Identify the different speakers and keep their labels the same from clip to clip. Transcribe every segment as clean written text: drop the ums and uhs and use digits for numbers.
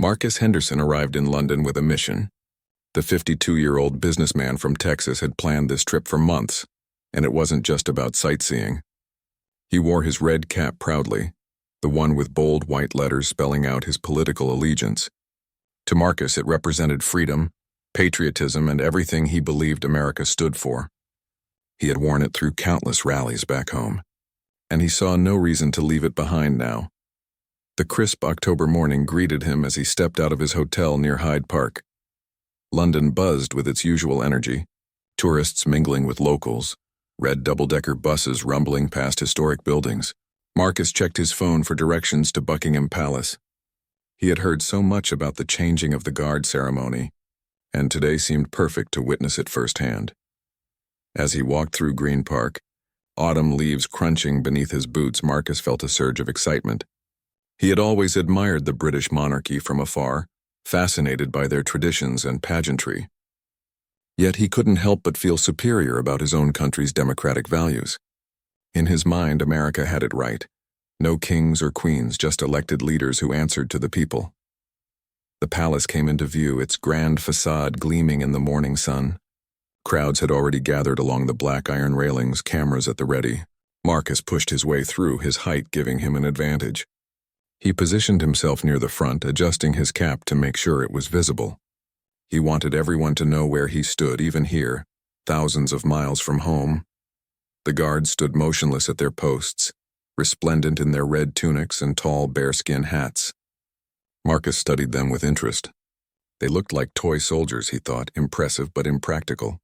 Speaker 1: Marcus Henderson arrived in London with a mission. The 52-year-old businessman from Texas had planned this trip for months, and it wasn't just about sightseeing. He wore his red cap proudly, the one with bold white letters spelling out his political allegiance. To Marcus, it represented freedom, patriotism, and everything he believed America stood for. He had worn it through countless rallies back home, and he saw no reason to leave it behind now. The crisp October morning greeted him as he stepped out of his hotel near Hyde Park. London buzzed with its usual energy, tourists mingling with locals, red double-decker buses rumbling past historic buildings. Marcus checked his phone for directions to Buckingham Palace. He had heard so much about the changing of the guard ceremony, and today seemed perfect to witness it firsthand. As he walked through Green Park, autumn leaves crunching beneath his boots, Marcus felt a surge of excitement. He had always admired the British monarchy from afar, fascinated by their traditions and pageantry. Yet he couldn't help but feel superior about his own country's democratic values. In his mind, America had it right. No kings or queens, just elected leaders who answered to the people. The palace came into view, its grand facade gleaming in the morning sun. Crowds had already gathered along the black iron railings, cameras at the ready. Marcus pushed his way through, his height giving him an advantage. He positioned himself near the front, adjusting his cap to make sure it was visible. He wanted everyone to know where he stood, even here, thousands of miles from home. The guards stood motionless at their posts, resplendent in their red tunics and tall bearskin hats. Marcus studied them with interest. They looked like toy soldiers, he thought, impressive but impractical.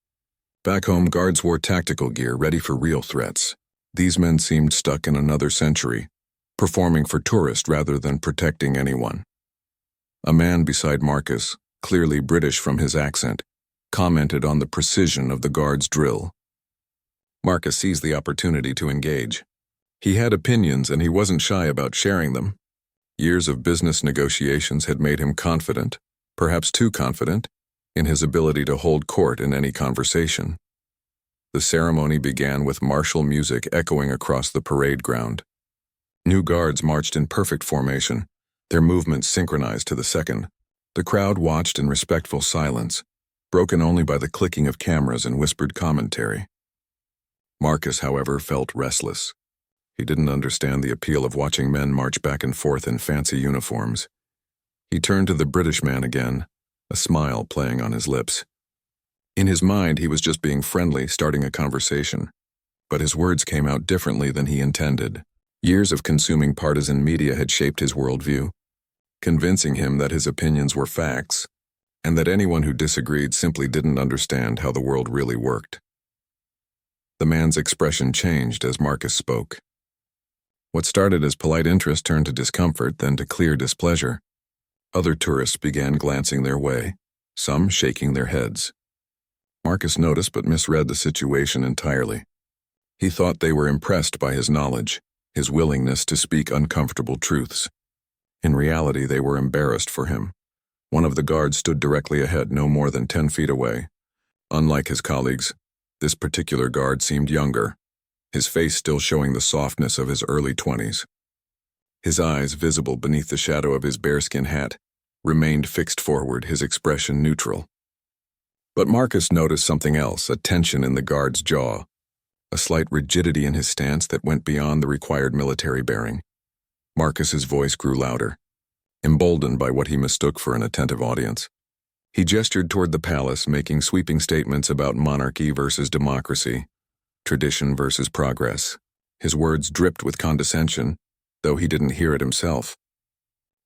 Speaker 1: Back home, guards wore tactical gear, ready for real threats. These men seemed stuck in another century, performing for tourists rather than protecting anyone. A man beside Marcus, clearly British from his accent, commented on the precision of the guards' drill. Marcus seized the opportunity to engage. He had opinions and he wasn't shy about sharing them. Years of business negotiations had made him confident, perhaps too confident, in his ability to hold court in any conversation. The ceremony began with martial music echoing across the parade ground. New guards marched in perfect formation, their movements synchronized to the second. The crowd watched in respectful silence, broken only by the clicking of cameras and whispered commentary. Marcus, however, felt restless. He didn't understand the appeal of watching men march back and forth in fancy uniforms. He turned to the British man again, a smile playing on his lips. In his mind, he was just being friendly, starting a conversation. But his words came out differently than he intended. Years of consuming partisan media had shaped his worldview, convincing him that his opinions were facts, and that anyone who disagreed simply didn't understand how the world really worked. The man's expression changed as Marcus spoke. What started as polite interest turned to discomfort, then to clear displeasure. Other tourists began glancing their way, some shaking their heads. Marcus noticed but misread the situation entirely. He thought they were impressed by his knowledge, his willingness to speak uncomfortable truths. In reality, they were embarrassed for him. One of the guards stood directly ahead, no more than 10 feet away. Unlike his colleagues, this particular guard seemed younger, his face still showing the softness of his early 20s. His eyes, visible beneath the shadow of his bearskin hat, remained fixed forward, his expression neutral. But Marcus noticed something else, a tension in the guard's jaw, a slight rigidity in his stance that went beyond the required military bearing. Marcus's voice grew louder, emboldened by what he mistook for an attentive audience. He gestured toward the palace, making sweeping statements about monarchy versus democracy, tradition versus progress. His words dripped with condescension, though he didn't hear it himself.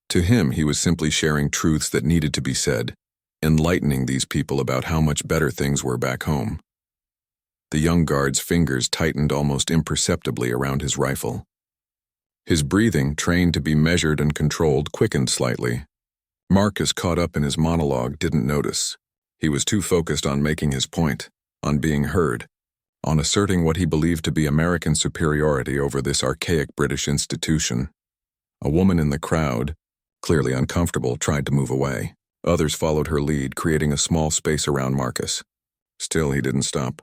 Speaker 1: To him, he was simply sharing truths that needed to be said, enlightening these people about how much better things were back home. The young guard's fingers tightened almost imperceptibly around his rifle. His breathing, trained to be measured and controlled, quickened slightly. Marcus, caught up in his monologue, didn't notice. He was too focused on making his point, on being heard, on asserting what he believed to be American superiority over this archaic British institution. A woman in the crowd, clearly uncomfortable, tried to move away. Others followed her lead, creating a small space around Marcus. Still, he didn't stop.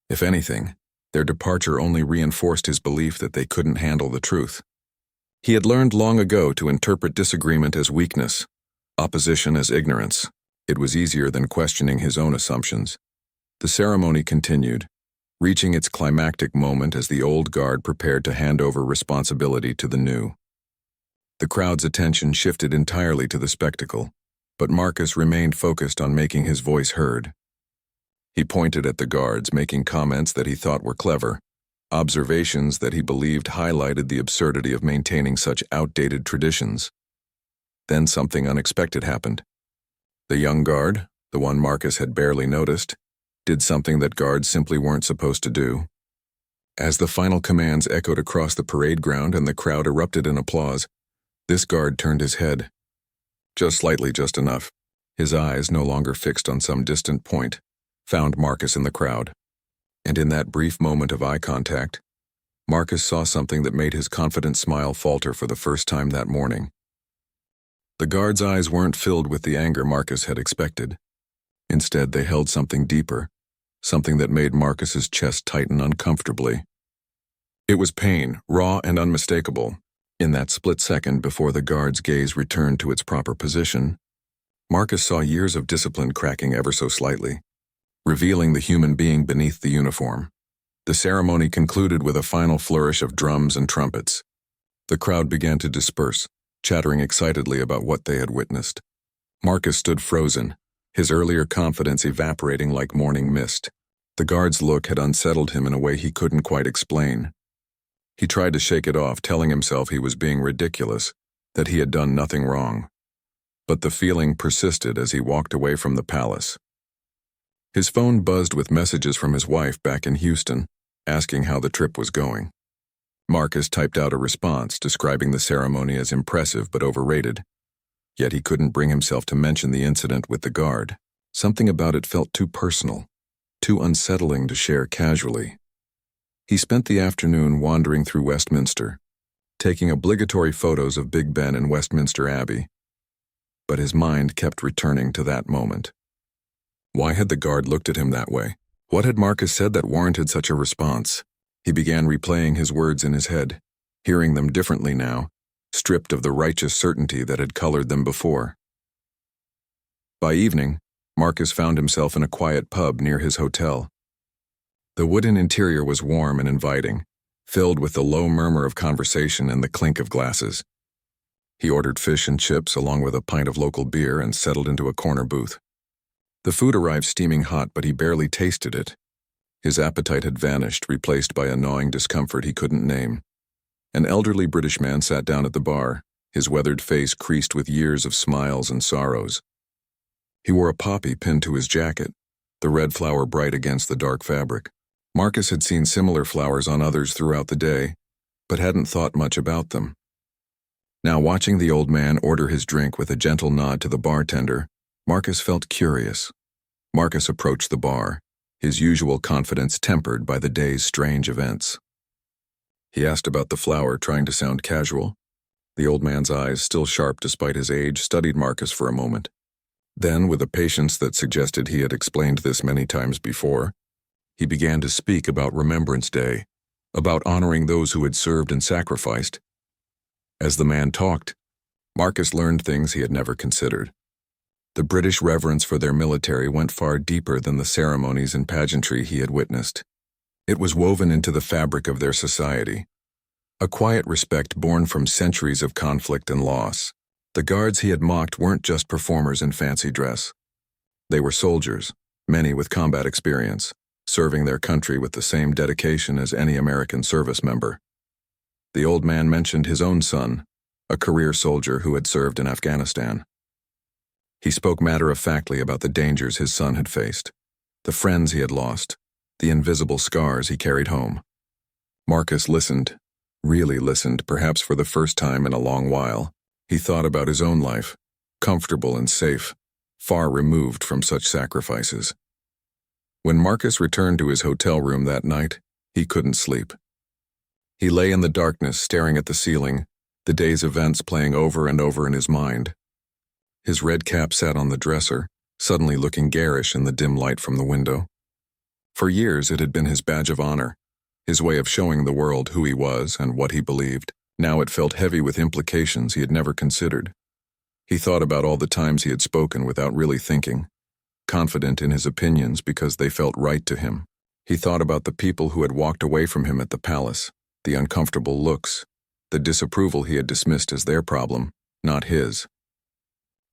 Speaker 1: If anything, their departure only reinforced his belief that they couldn't handle the truth. He had learned long ago to interpret disagreement as weakness, Opposition as ignorance. It was easier than questioning his own assumptions. The ceremony continued, reaching its climactic moment as the old guard prepared to hand over responsibility to the new. The crowd's attention shifted entirely to the spectacle, but Marcus remained focused on making his voice heard. He pointed at the guards, making comments that he thought were clever, observations that he believed highlighted the absurdity of maintaining such outdated traditions. Then something unexpected happened. The young guard, the one Marcus had barely noticed, did something that guards simply weren't supposed to do. As the final commands echoed across the parade ground and the crowd erupted in applause, this guard turned his head. Just slightly, just enough. His eyes, no longer fixed on some distant point, found Marcus in the crowd. And in that brief moment of eye contact, Marcus saw something that made his confident smile falter for the first time that morning. The guard's eyes weren't filled with the anger Marcus had expected. Instead, they held something deeper, something that made Marcus's chest tighten uncomfortably. It was pain, raw and unmistakable. In that split second before the guard's gaze returned to its proper position, Marcus saw years of discipline cracking ever so slightly, revealing the human being beneath the uniform. The ceremony concluded with a final flourish of drums and trumpets. The crowd began to disperse, chattering excitedly about what they had witnessed. Marcus stood frozen, his earlier confidence evaporating like morning mist. The guard's look had unsettled him in a way he couldn't quite explain. He tried to shake it off, telling himself he was being ridiculous, that he had done nothing wrong. But the feeling persisted as he walked away from the palace. His phone buzzed with messages from his wife back in Houston, asking how the trip was going. Marcus typed out a response describing the ceremony as impressive but overrated. Yet he couldn't bring himself to mention the incident with the guard. Something about it felt too personal, too unsettling to share casually. He spent the afternoon wandering through Westminster, taking obligatory photos of Big Ben and Westminster Abbey. But his mind kept returning to that moment. Why had the guard looked at him that way? What had Marcus said that warranted such a response? He began replaying his words in his head, hearing them differently now, stripped of the righteous certainty that had colored them before. By evening, Marcus found himself in a quiet pub near his hotel. The wooden interior was warm and inviting, filled with the low murmur of conversation and the clink of glasses. He ordered fish and chips along with a pint of local beer and settled into a corner booth. The food arrived steaming hot, but he barely tasted it. His appetite had vanished, replaced by a gnawing discomfort he couldn't name. An elderly British man sat down at the bar, his weathered face creased with years of smiles and sorrows. He wore a poppy pinned to his jacket, the red flower bright against the dark fabric. Marcus had seen similar flowers on others throughout the day, but hadn't thought much about them. Now, watching the old man order his drink with a gentle nod to the bartender, Marcus felt curious. Marcus approached the bar, his usual confidence tempered by the day's strange events. He asked about the flower, trying to sound casual. The old man's eyes, still sharp despite his age, studied Marcus for a moment. Then, with a patience that suggested he had explained this many times before, he began to speak about Remembrance Day, about honoring those who had served and sacrificed. As the man talked, Marcus learned things he had never considered. The British reverence for their military went far deeper than the ceremonies and pageantry he had witnessed. It was woven into the fabric of their society, a quiet respect born from centuries of conflict and loss. The guards he had mocked weren't just performers in fancy dress. They were soldiers, many with combat experience, serving their country with the same dedication as any American service member. The old man mentioned his own son, a career soldier who had served in Afghanistan. He spoke matter-of-factly about the dangers his son had faced, the friends he had lost, the invisible scars he carried home. Marcus listened, really listened, perhaps for the first time in a long while. He thought about his own life, comfortable and safe, far removed from such sacrifices. When Marcus returned to his hotel room that night, he couldn't sleep. He lay in the darkness, staring at the ceiling, the day's events playing over and over in his mind. His red cap sat on the dresser, suddenly looking garish in the dim light from the window. For years it had been his badge of honor, his way of showing the world who he was and what he believed. Now it felt heavy with implications he had never considered. He thought about all the times he had spoken without really thinking, confident in his opinions because they felt right to him. He thought about the people who had walked away from him at the palace, the uncomfortable looks, the disapproval he had dismissed as their problem, not his.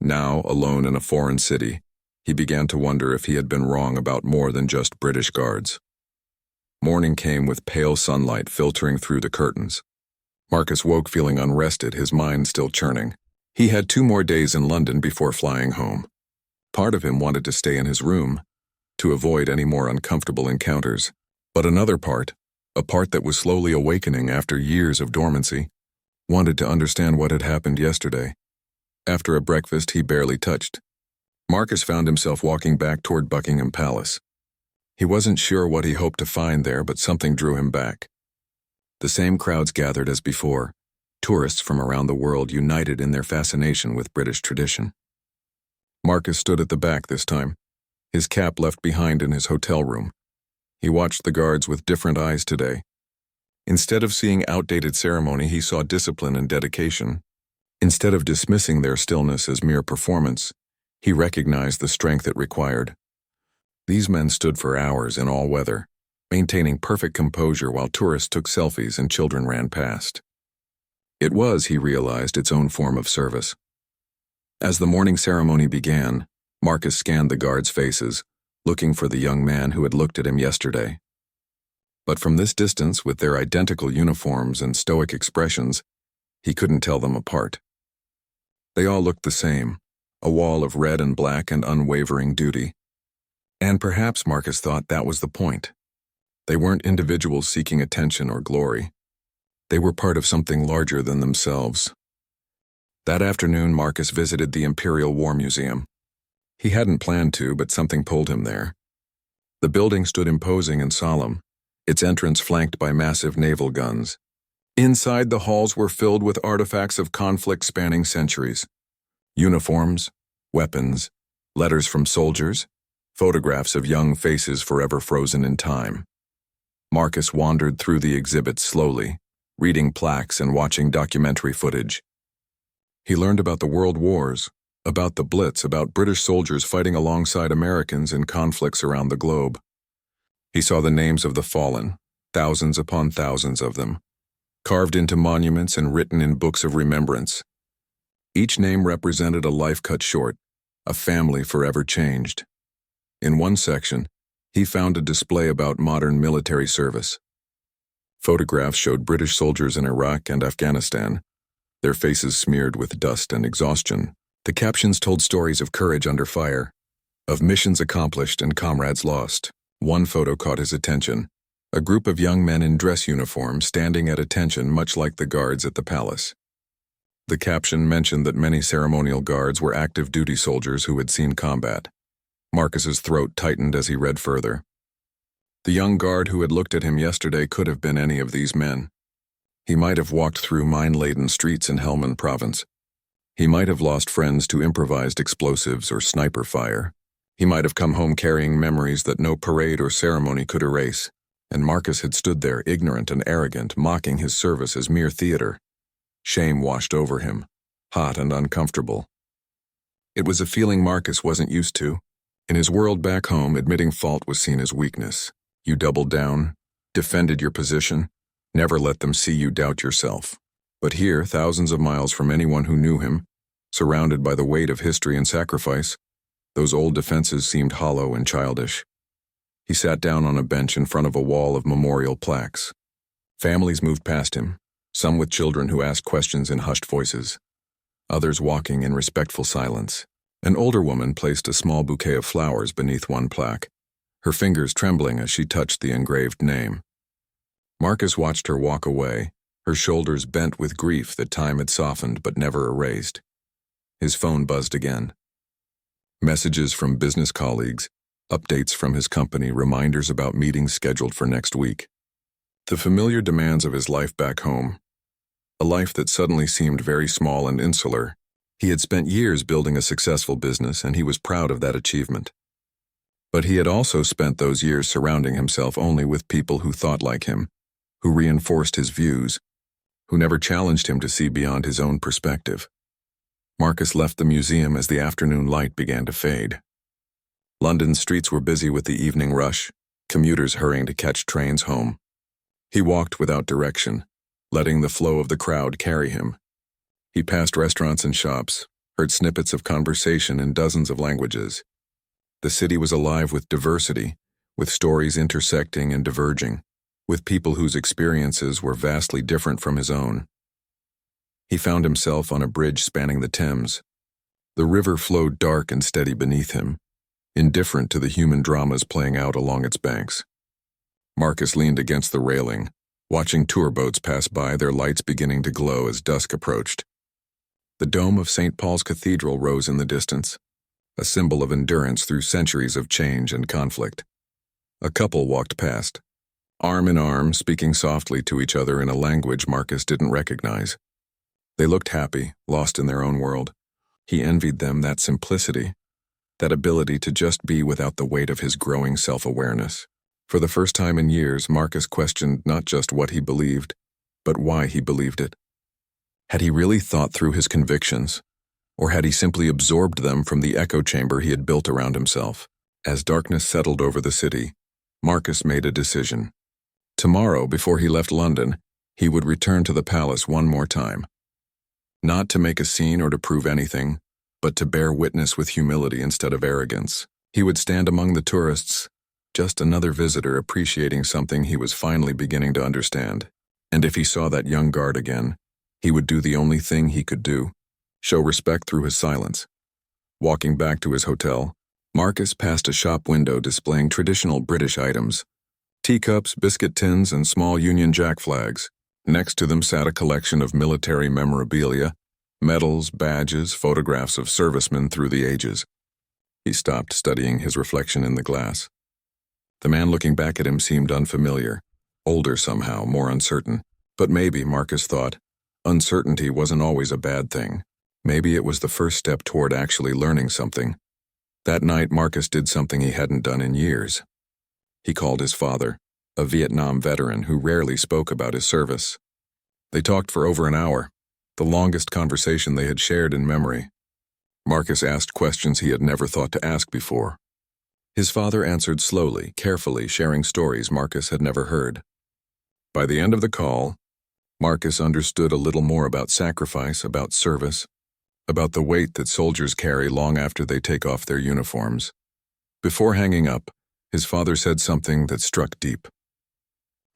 Speaker 1: Now, alone in a foreign city, he began to wonder if he had been wrong about more than just British guards. Morning came with pale sunlight filtering through the curtains. Marcus woke feeling unrested, his mind still churning. He had 2 more days in London before flying home. Part of him wanted to stay in his room, to avoid any more uncomfortable encounters. But another part, a part that was slowly awakening after years of dormancy, wanted to understand what had happened yesterday. After a breakfast he barely touched, Marcus found himself walking back toward Buckingham Palace. He wasn't sure what he hoped to find there, but something drew him back. The same crowds gathered as before, tourists from around the world united in their fascination with British tradition. Marcus stood at the back this time, his cap left behind in his hotel room. He watched the guards with different eyes today. Instead of seeing outdated ceremony, he saw discipline and dedication. Instead of dismissing their stillness as mere performance, he recognized the strength it required. These men stood for hours in all weather, maintaining perfect composure while tourists took selfies and children ran past. It was, he realized, its own form of service. As the morning ceremony began, Marcus scanned the guards' faces, looking for the young man who had looked at him yesterday. But from this distance, with their identical uniforms and stoic expressions, he couldn't tell them apart. They all looked the same, a wall of red and black and unwavering duty. And perhaps Marcus thought that was the point. They weren't individuals seeking attention or glory. They were part of something larger than themselves. That afternoon, Marcus visited the Imperial War Museum. He hadn't planned to, but something pulled him there. The building stood imposing and solemn, its entrance flanked by massive naval guns. Inside, the halls were filled with artifacts of conflict spanning centuries. Uniforms, weapons, letters from soldiers, photographs of young faces forever frozen in time. Marcus wandered through the exhibits slowly, reading plaques and watching documentary footage. He learned about the World Wars, about the Blitz, about British soldiers fighting alongside Americans in conflicts around the globe. He saw the names of the fallen, thousands upon thousands of them, carved into monuments and written in books of remembrance. Each name represented a life cut short, a family forever changed. In one section, he found a display about modern military service. Photographs showed British soldiers in Iraq and Afghanistan, their faces smeared with dust and exhaustion. The captions told stories of courage under fire, of missions accomplished and comrades lost. One photo caught his attention, a group of young men in dress uniforms standing at attention much like the guards at the palace. The caption mentioned that many ceremonial guards were active duty soldiers who had seen combat. Marcus's throat tightened as he read further. The young guard who had looked at him yesterday could have been any of these men. He might have walked through mine-laden streets in Helmand province. He might have lost friends to improvised explosives or sniper fire. He might have come home carrying memories that no parade or ceremony could erase. And Marcus had stood there, ignorant and arrogant, mocking his service as mere theater. Shame washed over him, hot and uncomfortable. It was a feeling Marcus wasn't used to. In his world back home, admitting fault was seen as weakness. You doubled down, defended your position, never let them see you doubt yourself. But here, thousands of miles from anyone who knew him, surrounded by the weight of history and sacrifice, those old defenses seemed hollow and childish. He sat down on a bench in front of a wall of memorial plaques. Families moved past him, some with children who asked questions in hushed voices, others walking in respectful silence. An older woman placed a small bouquet of flowers beneath one plaque, her fingers trembling as she touched the engraved name. Marcus watched her walk away, her shoulders bent with grief that time had softened but never erased. His phone buzzed again. Messages from business colleagues, updates from his company, reminders about meetings scheduled for next week. The familiar demands of his life back home, a life that suddenly seemed very small and insular. He had spent years building a successful business, and he was proud of that achievement. But he had also spent those years surrounding himself only with people who thought like him, who reinforced his views, who never challenged him to see beyond his own perspective. Marcus left the museum as the afternoon light began to fade. London's streets were busy with the evening rush, commuters hurrying to catch trains home. He walked without direction, letting the flow of the crowd carry him. He passed restaurants and shops, heard snippets of conversation in dozens of languages. The city was alive with diversity, with stories intersecting and diverging, with people whose experiences were vastly different from his own. He found himself on a bridge spanning the Thames. The river flowed dark and steady beneath him, indifferent to the human dramas playing out along its banks. Marcus leaned against the railing, watching tour boats pass by, their lights beginning to glow as dusk approached. The dome of St. Paul's Cathedral rose in the distance, a symbol of endurance through centuries of change and conflict. A couple walked past, arm in arm, speaking softly to each other in a language Marcus didn't recognize. They looked happy, lost in their own world. He envied them that simplicity, that ability to just be without the weight of his growing self-awareness. For the first time in years, Marcus questioned not just what he believed, but why he believed it. Had he really thought through his convictions, or had he simply absorbed them from the echo chamber he had built around himself? As darkness settled over the city, Marcus made a decision. Tomorrow, before he left London, he would return to the palace one more time. Not to make a scene or to prove anything, but to bear witness with humility instead of arrogance. He would stand among the tourists, just another visitor appreciating something he was finally beginning to understand. And if he saw that young guard again, he would do the only thing he could do, show respect through his silence. Walking back to his hotel, Marcus passed a shop window displaying traditional British items, teacups, biscuit tins, and small Union Jack flags. Next to them sat a collection of military memorabilia, medals, badges, photographs of servicemen through the ages. He stopped, studying his reflection in the glass. The man looking back at him seemed unfamiliar, older somehow, more uncertain. But maybe, Marcus thought, uncertainty wasn't always a bad thing. Maybe it was the first step toward actually learning something. That night, Marcus did something he hadn't done in years. He called his father, a Vietnam veteran who rarely spoke about his service. They talked for over an hour, the longest conversation they had shared in memory. Marcus asked questions he had never thought to ask before. His father answered slowly, carefully, sharing stories Marcus had never heard. By the end of the call, Marcus understood a little more about sacrifice, about service, about the weight that soldiers carry long after they take off their uniforms. Before hanging up, his father said something that struck deep.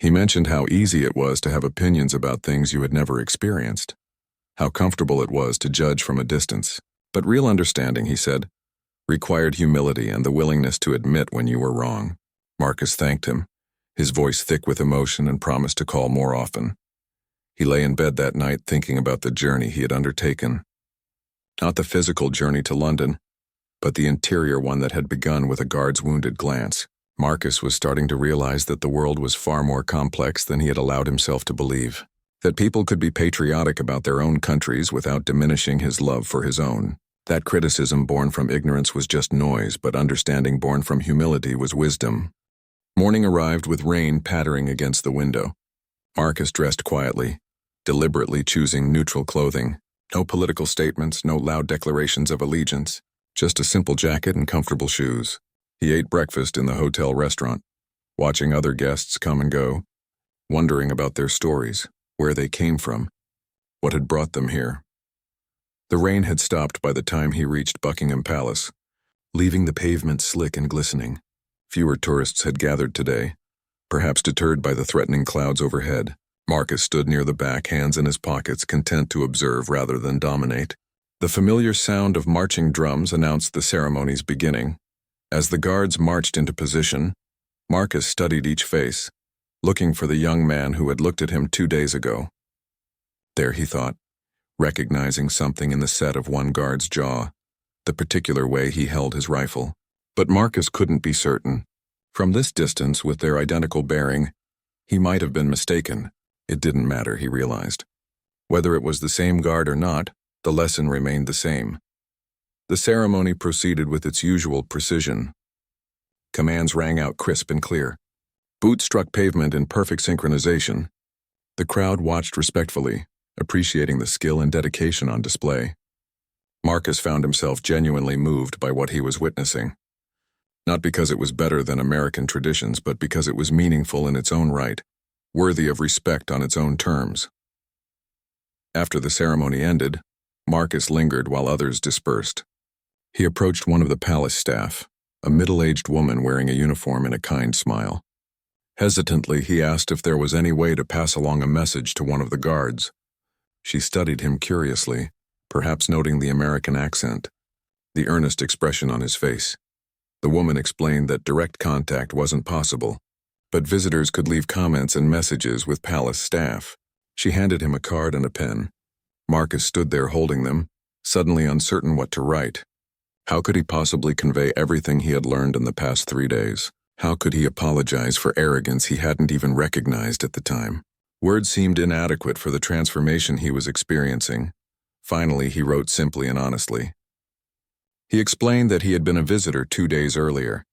Speaker 1: He mentioned how easy it was to have opinions about things you had never experienced, how comfortable it was to judge from a distance. But real understanding, he said, required humility and the willingness to admit when you were wrong. Marcus thanked him, his voice thick with emotion, and promised to call more often. He lay in bed that night thinking about the journey he had undertaken. Not the physical journey to London, but the interior one that had begun with a guard's wounded glance. Marcus was starting to realize that the world was far more complex than he had allowed himself to believe, that people could be patriotic about their own countries without diminishing his love for his own. That criticism born from ignorance was just noise, but understanding born from humility was wisdom. Morning arrived with rain pattering against the window. Marcus dressed quietly, deliberately choosing neutral clothing. No political statements, no loud declarations of allegiance, just a simple jacket and comfortable shoes. He ate breakfast in the hotel restaurant, watching other guests come and go, wondering about their stories, where they came from, what had brought them here. The rain had stopped by the time he reached Buckingham Palace, leaving the pavement slick and glistening. Fewer tourists had gathered today, perhaps deterred by the threatening clouds overhead. Marcus stood near the back, hands in his pockets, content to observe rather than dominate. The familiar sound of marching drums announced the ceremony's beginning. As the guards marched into position, Marcus studied each face, looking for the young man who had looked at him 2 days ago. There, he thought, recognizing something in the set of one guard's jaw, the particular way he held his rifle. But Marcus couldn't be certain. From this distance, with their identical bearing, he might have been mistaken. It didn't matter, he realized. Whether it was the same guard or not, the lesson remained the same. The ceremony proceeded with its usual precision. Commands rang out crisp and clear. Boots struck pavement in perfect synchronization. The crowd watched respectfully, appreciating the skill and dedication on display. Marcus found himself genuinely moved by what he was witnessing. Not because it was better than American traditions, but because it was meaningful in its own right, worthy of respect on its own terms. After the ceremony ended, Marcus lingered while others dispersed. He approached one of the palace staff, a middle-aged woman wearing a uniform and a kind smile. Hesitantly, he asked if there was any way to pass along a message to one of the guards. She studied him curiously, perhaps noting the American accent, the earnest expression on his face. The woman explained that direct contact wasn't possible, but visitors could leave comments and messages with palace staff. She handed him a card and a pen. Marcus stood there holding them, suddenly uncertain what to write. How could he possibly convey everything he had learned in the past 3 days? How could he apologize for arrogance he hadn't even recognized at the time? Words seemed inadequate for the transformation he was experiencing. Finally, he wrote simply and honestly. He explained that he had been a visitor 2 days earlier,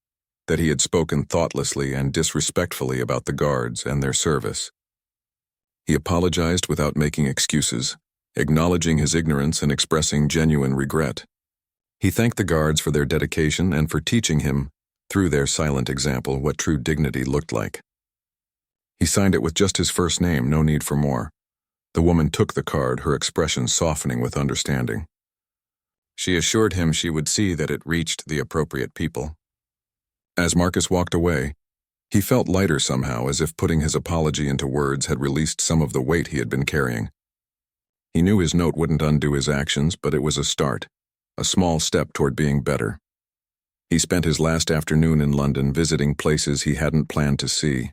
Speaker 1: that he had spoken thoughtlessly and disrespectfully about the guards and their service. He apologized without making excuses, acknowledging his ignorance and expressing genuine regret. He thanked the guards for their dedication and for teaching him, through their silent example, what true dignity looked like. He signed it with just his first name, no need for more. The woman took the card, her expression softening with understanding. She assured him she would see that it reached the appropriate people. As Marcus walked away, he felt lighter somehow, as if putting his apology into words had released some of the weight he had been carrying. He knew his note wouldn't undo his actions, but it was a start, a small step toward being better. He spent his last afternoon in London visiting places he hadn't planned to see.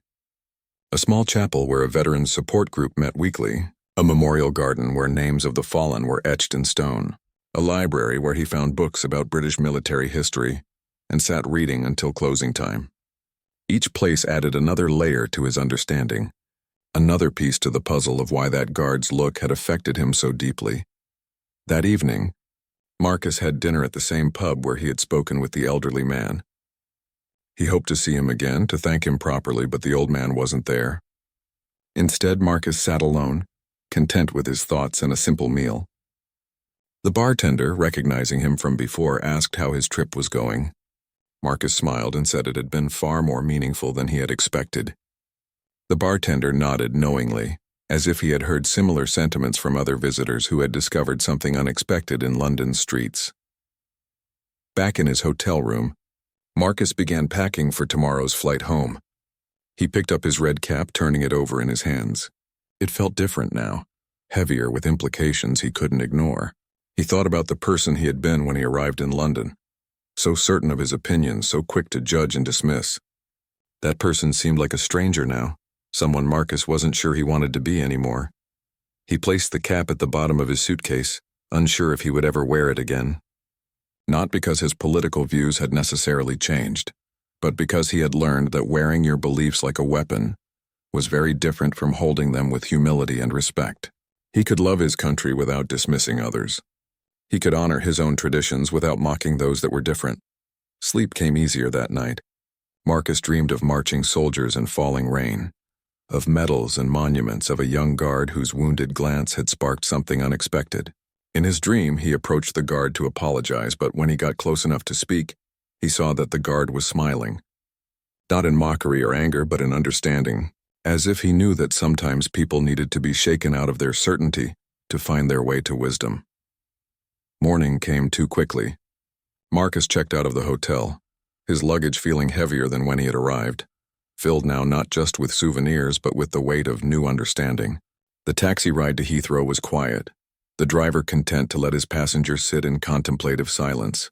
Speaker 1: A small chapel where a veterans support group met weekly, a memorial garden where names of the fallen were etched in stone, a library where he found books about British military history and sat reading until closing time. Each place added another layer to his understanding, another piece to the puzzle of why that guard's look had affected him so deeply. That evening, Marcus had dinner at the same pub where he had spoken with the elderly man. He hoped to see him again, to thank him properly, but the old man wasn't there. Instead, Marcus sat alone, content with his thoughts and a simple meal. The bartender, recognizing him from before, asked how his trip was going. Marcus smiled and said it had been far more meaningful than he had expected. The bartender nodded knowingly, as if he had heard similar sentiments from other visitors who had discovered something unexpected in London's streets. Back in his hotel room, Marcus began packing for tomorrow's flight home. He picked up his red cap, turning it over in his hands. It felt different now, heavier with implications he couldn't ignore. He thought about the person he had been when he arrived in London, so certain of his opinions, so quick to judge and dismiss. That person seemed like a stranger now, someone Marcus wasn't sure he wanted to be anymore. He placed the cap at the bottom of his suitcase, unsure if he would ever wear it again. Not because his political views had necessarily changed, but because he had learned that wearing your beliefs like a weapon was very different from holding them with humility and respect. He could love his country without dismissing others. He could honor his own traditions without mocking those that were different. Sleep came easier that night. Marcus dreamed of marching soldiers and falling rain, of medals and monuments, of a young guard whose wounded glance had sparked something unexpected. In his dream, he approached the guard to apologize, but when he got close enough to speak, he saw that the guard was smiling. Not in mockery or anger, but in understanding, as if he knew that sometimes people needed to be shaken out of their certainty to find their way to wisdom. Morning came too quickly. Marcus checked out of the hotel, his luggage feeling heavier than when he had arrived, filled now not just with souvenirs but with the weight of new understanding. The taxi ride to Heathrow was quiet, the driver content to let his passengers sit in contemplative silence.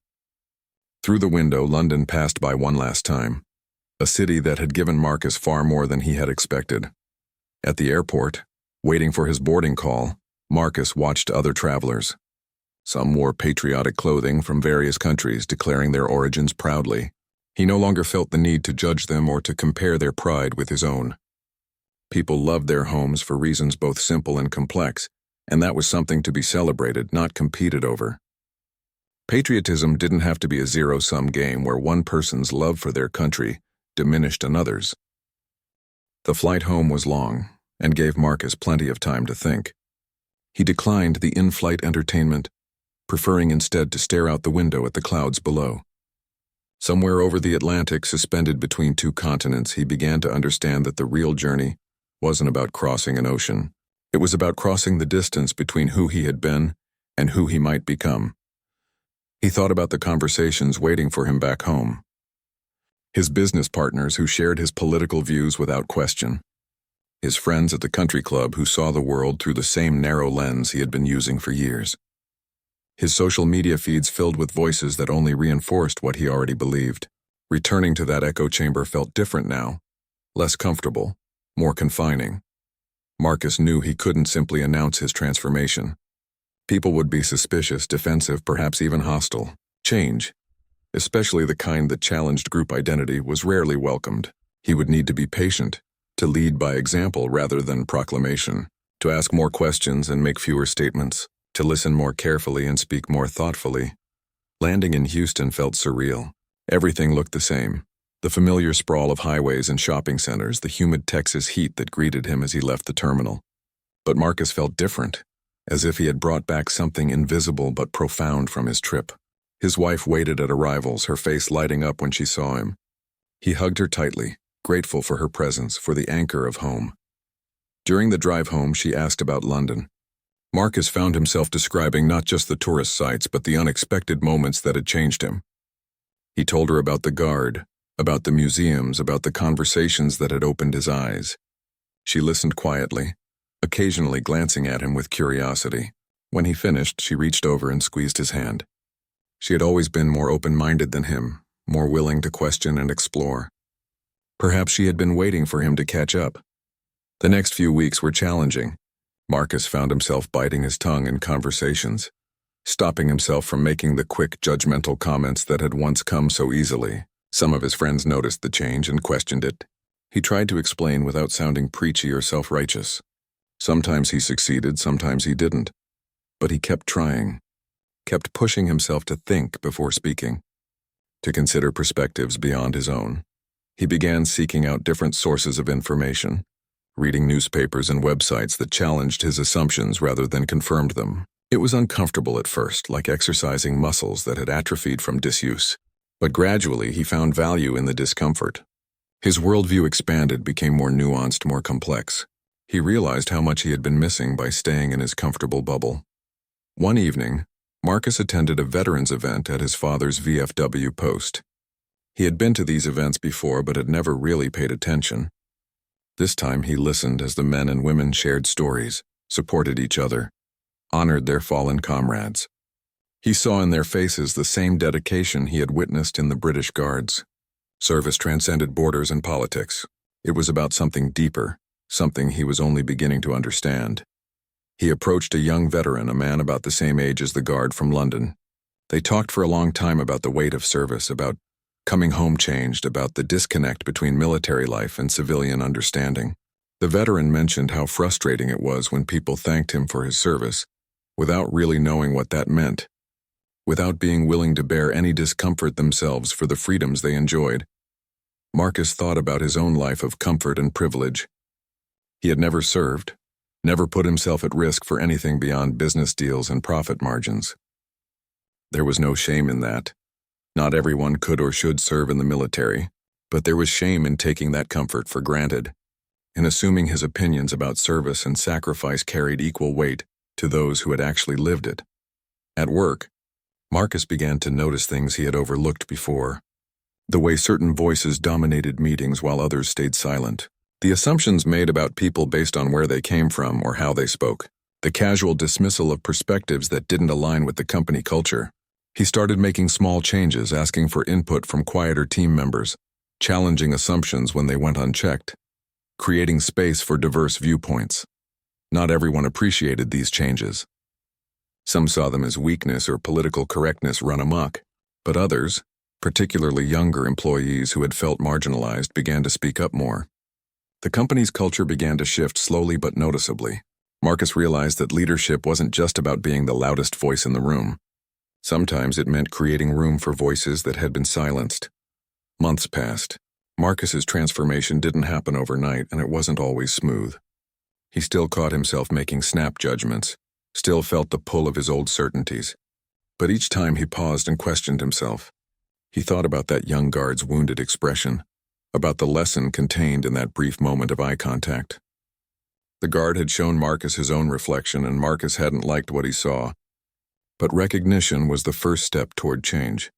Speaker 1: Through the window, London passed by one last time, a city that had given Marcus far more than he had expected. At the airport, waiting for his boarding call, Marcus watched other travelers. Some wore patriotic clothing from various countries, declaring their origins proudly. He no longer felt the need to judge them or to compare their pride with his own. People loved their homes for reasons both simple and complex, and that was something to be celebrated, not competed over. Patriotism didn't have to be a zero-sum game where one person's love for their country diminished another's. The flight home was long, and gave Marcus plenty of time to think. He declined the in-flight entertainment, preferring instead to stare out the window at the clouds below. Somewhere over the Atlantic, suspended between two continents, he began to understand that the real journey wasn't about crossing an ocean. It was about crossing the distance between who he had been and who he might become. He thought about the conversations waiting for him back home. His business partners who shared his political views without question. His friends at the country club who saw the world through the same narrow lens he had been using for years. His social media feeds filled with voices that only reinforced what he already believed. Returning to that echo chamber felt different now, less comfortable, more confining. Marcus knew he couldn't simply announce his transformation. People would be suspicious, defensive, perhaps even hostile. Change, especially the kind that challenged group identity, was rarely welcomed. He would need to be patient, to lead by example rather than proclamation, to ask more questions and make fewer statements, to listen more carefully and speak more thoughtfully. Landing in Houston felt surreal. Everything looked the same. The familiar sprawl of highways and shopping centers, the humid Texas heat that greeted him as he left the terminal. But Marcus felt different, as if he had brought back something invisible but profound from his trip. His wife waited at arrivals, her face lighting up when she saw him. He hugged her tightly, grateful for her presence, for the anchor of home. During the drive home, she asked about London. Marcus found himself describing not just the tourist sites, but the unexpected moments that had changed him. He told her about the Guard, about the museums, about the conversations that had opened his eyes. She listened quietly, occasionally glancing at him with curiosity. When he finished, she reached over and squeezed his hand. She had always been more open-minded than him, more willing to question and explore. Perhaps she had been waiting for him to catch up. The next few weeks were challenging. Marcus found himself biting his tongue in conversations, stopping himself from making the quick, judgmental comments that had once come so easily. Some of his friends noticed the change and questioned it. He tried to explain without sounding preachy or self-righteous. Sometimes he succeeded, sometimes he didn't. But he kept trying, kept pushing himself to think before speaking, to consider perspectives beyond his own. He began seeking out different sources of information, reading newspapers and websites that challenged his assumptions rather than confirmed them. It was uncomfortable at first, like exercising muscles that had atrophied from disuse. But gradually he found value in the discomfort. His worldview expanded, became more nuanced, more complex. He realized how much he had been missing by staying in his comfortable bubble. One evening, Marcus attended a veterans event at his father's VFW post. He had been to these events before but had never really paid attention. This time he listened as the men and women shared stories, supported each other, honored their fallen comrades. He saw in their faces the same dedication he had witnessed in the British Guards. Service transcended borders and politics. It was about something deeper, something he was only beginning to understand. He approached a young veteran, a man about the same age as the guard from London. They talked for a long time about the weight of service, about coming home changed, about the disconnect between military life and civilian understanding. The veteran mentioned how frustrating it was when people thanked him for his service, without really knowing what that meant, without being willing to bear any discomfort themselves for the freedoms they enjoyed. Marcus thought about his own life of comfort and privilege. He had never served, never put himself at risk for anything beyond business deals and profit margins. There was no shame in that. Not everyone could or should serve in the military, but there was shame in taking that comfort for granted, in assuming his opinions about service and sacrifice carried equal weight to those who had actually lived it. At work, Marcus began to notice things he had overlooked before. The way certain voices dominated meetings while others stayed silent. The assumptions made about people based on where they came from or how they spoke. The casual dismissal of perspectives that didn't align with the company culture. He started making small changes, asking for input from quieter team members, challenging assumptions when they went unchecked, creating space for diverse viewpoints. Not everyone appreciated these changes. Some saw them as weakness or political correctness run amok, but others, particularly younger employees who had felt marginalized, began to speak up more. The company's culture began to shift slowly but noticeably. Marcus realized that leadership wasn't just about being the loudest voice in the room. Sometimes it meant creating room for voices that had been silenced. Months passed. Marcus's transformation didn't happen overnight, and it wasn't always smooth. He still caught himself making snap judgments, still felt the pull of his old certainties. But each time he paused and questioned himself. He thought about that young guard's wounded expression, about the lesson contained in that brief moment of eye contact. The guard had shown Marcus his own reflection, and Marcus hadn't liked what he saw. But recognition was the first step toward change.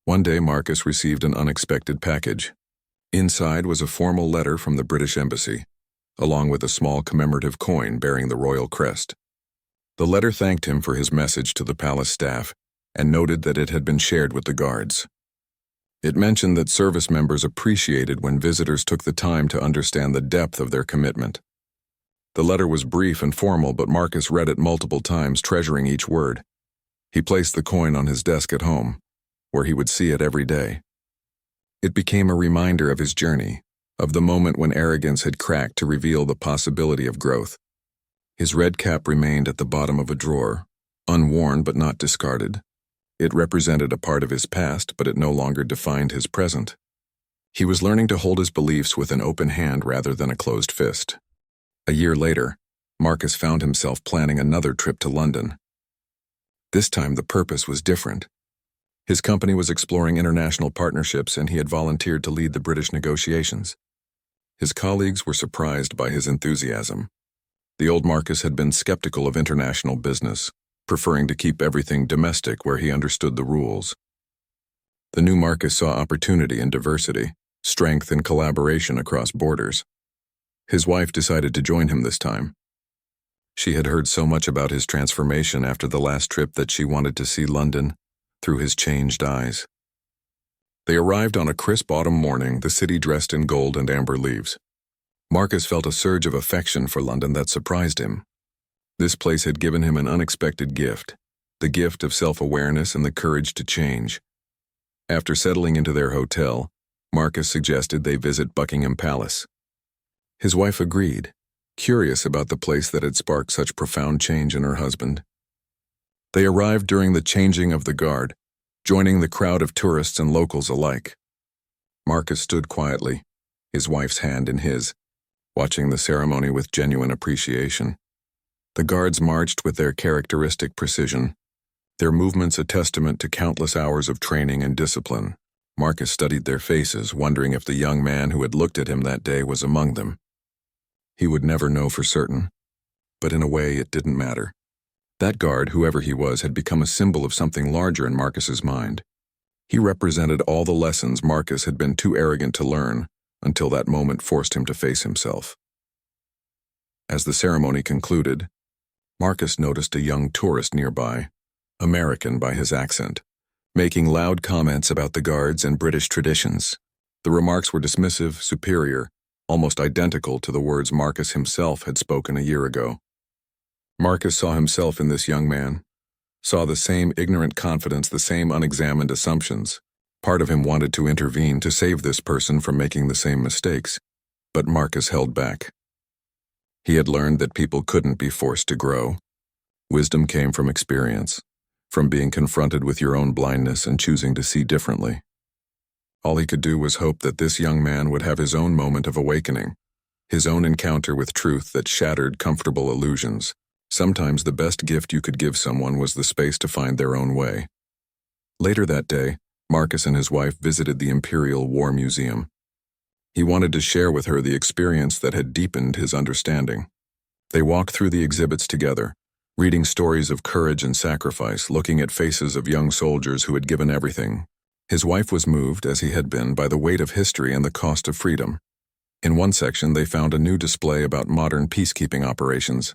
Speaker 1: One day Marcus received an unexpected package. Inside was a formal letter from the British Embassy, along with a small commemorative coin bearing the royal crest. The letter thanked him for his message to the palace staff and noted that it had been shared with the guards. It mentioned that service members appreciated when visitors took the time to understand the depth of their commitment. The letter was brief and formal, but Marcus read it multiple times, treasuring each word. He placed the coin on his desk at home, where he would see it every day. It became a reminder of his journey, of the moment when arrogance had cracked to reveal the possibility of growth. His red cap remained at the bottom of a drawer, unworn but not discarded. It represented a part of his past, but it no longer defined his present. He was learning to hold his beliefs with an open hand rather than a closed fist. A year later, Marcus found himself planning another trip to London. This time the purpose was different. His company was exploring international partnerships, and he had volunteered to lead the British negotiations. His colleagues were surprised by his enthusiasm. The old Marcus had been skeptical of international business, preferring to keep everything domestic where he understood the rules. The new Marcus saw opportunity in diversity, strength in collaboration across borders. His wife decided to join him this time. She had heard so much about his transformation after the last trip that she wanted to see London through his changed eyes. They arrived on a crisp autumn morning, the city dressed in gold and amber leaves. Marcus felt a surge of affection for London that surprised him. This place had given him an unexpected gift, the gift of self-awareness and the courage to change. After settling into their hotel, Marcus suggested they visit Buckingham Palace. His wife agreed, curious about the place that had sparked such profound change in her husband. They arrived during the changing of the guard, joining the crowd of tourists and locals alike. Marcus stood quietly, his wife's hand in his, watching the ceremony with genuine appreciation. The guards marched with their characteristic precision, their movements a testament to countless hours of training and discipline. Marcus studied their faces, wondering if the young man who had looked at him that day was among them. He would never know for certain, but in a way it didn't matter. That guard, whoever he was, had become a symbol of something larger in Marcus's mind. He represented all the lessons Marcus had been too arrogant to learn until that moment forced him to face himself. As the ceremony concluded, Marcus noticed a young tourist nearby, American by his accent, making loud comments about the guards and British traditions. The remarks were dismissive, superior, almost identical to the words Marcus himself had spoken a year ago. Marcus saw himself in this young man, saw the same ignorant confidence, the same unexamined assumptions. Part of him wanted to intervene to save this person from making the same mistakes, but Marcus held back. He had learned that people couldn't be forced to grow. Wisdom came from experience, from being confronted with your own blindness and choosing to see differently. All he could do was hope that this young man would have his own moment of awakening, his own encounter with truth that shattered comfortable illusions. Sometimes the best gift you could give someone was the space to find their own way. Later that day, Marcus and his wife visited the Imperial War Museum. He wanted to share with her the experience that had deepened his understanding. They walked through the exhibits together, reading stories of courage and sacrifice, looking at faces of young soldiers who had given everything. His wife was moved, as he had been, by the weight of history and the cost of freedom. In one section, they found a new display about modern peacekeeping operations.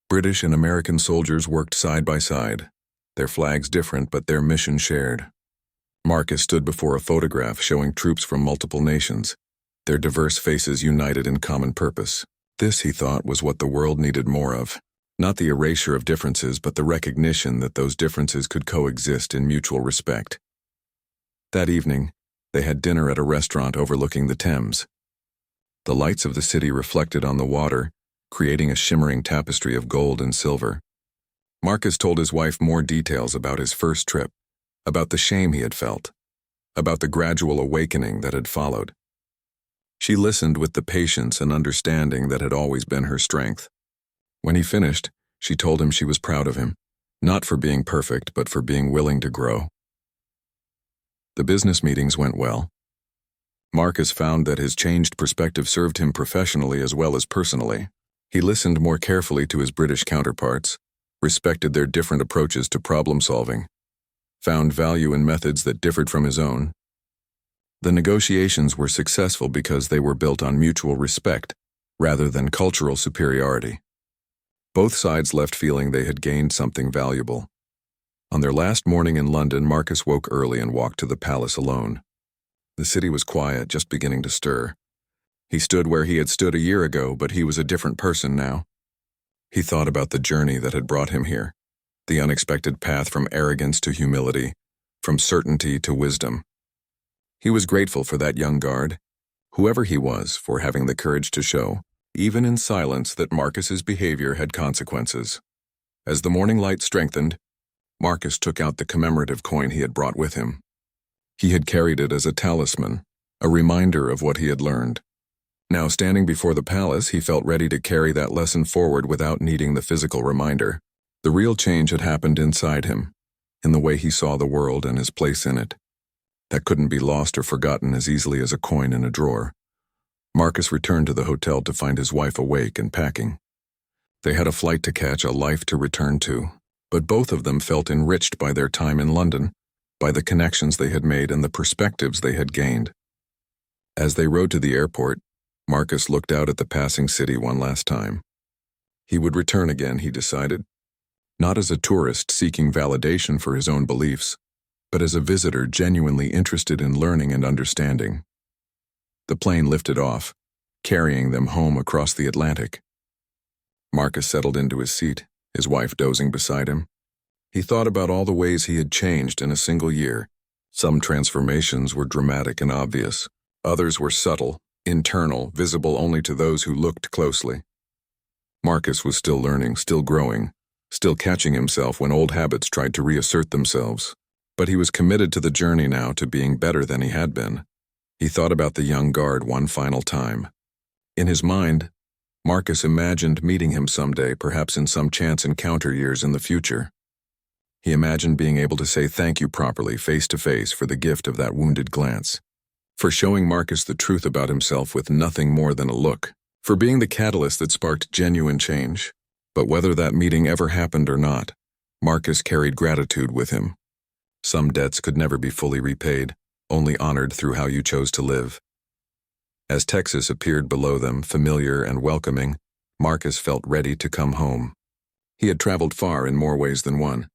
Speaker 1: British and American soldiers worked side by side, their flags different but their mission shared. Marcus stood before a photograph showing troops from multiple nations, their diverse faces united in common purpose. This, he thought, was what the world needed more of. Not the erasure of differences, but the recognition that those differences could coexist in mutual respect. That evening, they had dinner at a restaurant overlooking the Thames. The lights of the city reflected on the water, creating a shimmering tapestry of gold and silver. Marcus told his wife more details about his first trip, about the shame he had felt, about the gradual awakening that had followed. She listened with the patience and understanding that had always been her strength. When he finished, she told him she was proud of him. Not for being perfect, but for being willing to grow. The business meetings went well. Marcus found that his changed perspective served him professionally as well as personally. He listened more carefully to his British counterparts, respected their different approaches to problem solving, found value in methods that differed from his own. The negotiations were successful because they were built on mutual respect rather than cultural superiority. Both sides left feeling they had gained something valuable. On their last morning in London, Marcus woke early and walked to the palace alone. The city was quiet, just beginning to stir. He stood where he had stood a year ago, but he was a different person now. He thought about the journey that had brought him here, the unexpected path from arrogance to humility, from certainty to wisdom. He was grateful for that young guard, whoever he was, for having the courage to show, even in silence, that Marcus's behavior had consequences. As the morning light strengthened, Marcus took out the commemorative coin he had brought with him. He had carried it as a talisman, a reminder of what he had learned. Now, standing before the palace, he felt ready to carry that lesson forward without needing the physical reminder. The real change had happened inside him, in the way he saw the world and his place in it. That couldn't be lost or forgotten as easily as a coin in a drawer. Marcus returned to the hotel to find his wife awake and packing. They had a flight to catch, a life to return to, but both of them felt enriched by their time in London, by the connections they had made and the perspectives they had gained. As they rode to the airport, Marcus looked out at the passing city one last time. He would return again, he decided, not as a tourist seeking validation for his own beliefs, but as a visitor genuinely interested in learning and understanding. The plane lifted off, carrying them home across the Atlantic. Marcus settled into his seat, his wife dozing beside him. He thought about all the ways he had changed in a single year. Some transformations were dramatic and obvious. Others were subtle, internal, visible only to those who looked closely. Marcus was still learning, still growing, still catching himself when old habits tried to reassert themselves. But he was committed to the journey now, to being better than he had been. He thought about the young guard one final time. In his mind, Marcus imagined meeting him someday, perhaps in some chance encounter years in the future. He imagined being able to say thank you properly, face to face, for the gift of that wounded glance, for showing Marcus the truth about himself with nothing more than a look, for being the catalyst that sparked genuine change. But whether that meeting ever happened or not, Marcus carried gratitude with him. Some debts could never be fully repaid, only honored through how you chose to live. As Texas appeared below them, familiar and welcoming, Marcus felt ready to come home. He had traveled far in more ways than one.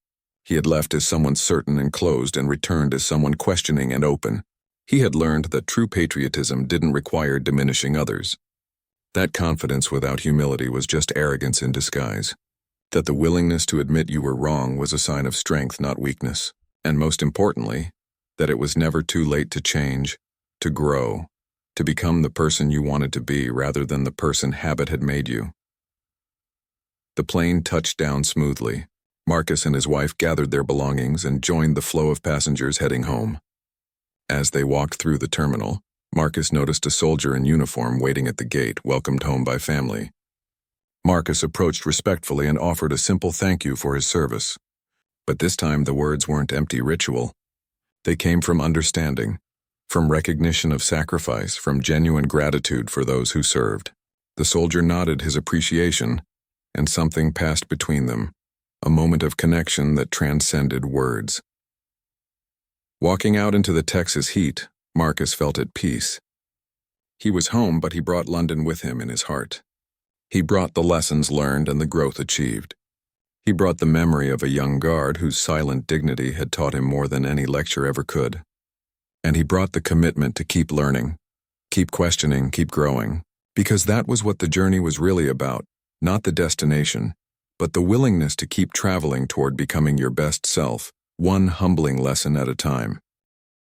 Speaker 1: He had left as someone certain and closed and returned as someone questioning and open. He had learned that true patriotism didn't require diminishing others. That confidence without humility was just arrogance in disguise. That the willingness to admit you were wrong was a sign of strength, not weakness. And most importantly, that it was never too late to change, to grow, to become the person you wanted to be rather than the person habit had made you. The plane touched down smoothly. Marcus and his wife gathered their belongings and joined the flow of passengers heading home. As they walked through the terminal, Marcus noticed a soldier in uniform waiting at the gate, welcomed home by family. Marcus approached respectfully and offered a simple thank you for his service. But this time the words weren't empty ritual. They came from understanding, from recognition of sacrifice, from genuine gratitude for those who served. The soldier nodded his appreciation, and something passed between them, a moment of connection that transcended words. Walking out into the Texas heat, Marcus felt at peace. He was home, but he brought London with him in his heart. He brought the lessons learned and the growth achieved. He brought the memory of a young guard whose silent dignity had taught him more than any lecture ever could. And he brought the commitment to keep learning, keep questioning, keep growing, because that was what the journey was really about, not the destination, but the willingness to keep traveling toward becoming your best self, one humbling lesson at a time.